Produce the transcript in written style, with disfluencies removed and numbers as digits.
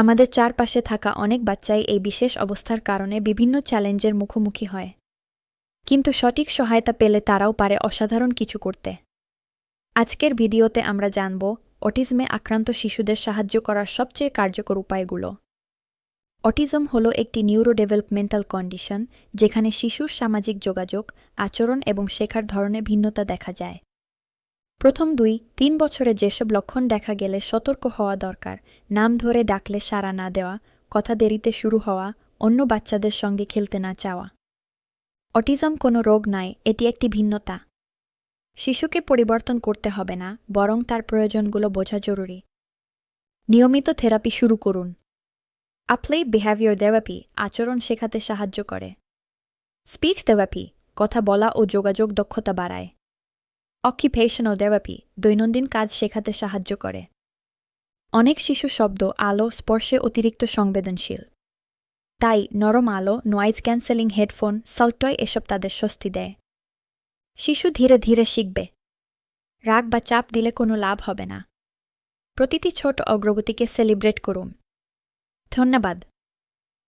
আমাদের চারপাশে থাকা অনেক বাচ্চাই এই বিশেষ অবস্থার কারণে বিভিন্ন চ্যালেঞ্জের মুখোমুখি হয়, কিন্তু সঠিক সহায়তা পেলে তারাও পারে অসাধারণ কিছু করতে। আজকের ভিডিওতে আমরা জানব অটিজমে আক্রান্ত শিশুদের সাহায্য করার সবচেয়ে কার্যকর উপায়গুলো। অটিজম হল একটি নিউরোডেভেলপমেন্টাল কন্ডিশন যেখানে শিশুর সামাজিক যোগাযোগ, আচরণ এবং শেখার ধরনে ভিন্নতা দেখা যায়। প্রথম 2-3 বছরে যেসব লক্ষণ দেখা গেলে সতর্ক হওয়া দরকার: নাম ধরে ডাকলে সাড়া না দেওয়া, কথা দেরিতে শুরু হওয়া, অন্য বাচ্চাদের সঙ্গে খেলতে না চাওয়া। অটিজম কোনো রোগ নয়, এটি একটি ভিন্নতা। শিশুকে পরিবর্তন করতে হবে না, বরং তার প্রয়োজনগুলো বোঝা জরুরি। নিয়মিত থেরাপি শুরু করুন। অ্যাপ্লাই বিহেভিয়ার থেরাপি আচরণ শেখাতে সাহায্য করে। স্পিচ থেরাপি কথা বলা ও যোগাযোগ দক্ষতা বাড়ায়। অকুপেশনাল থেরাপি দৈনন্দিন কাজ শেখাতে সাহায্য করে। অনেক শিশু শব্দ, আলো, স্পর্শে অতিরিক্ত সংবেদনশীল। তাই নরম আলো, নয়েজ ক্যান্সেলিং হেডফোন, সল্টয় এসব তাদের স্বস্তি দেয়। শিশু ধীরে ধীরে শিখবে। রাগ বা চাপ দিলে কোনো লাভ হবে না। প্রতিটি ছোট অগ্রগতিকে সেলিব্রেট করুন। ধন্যবাদ।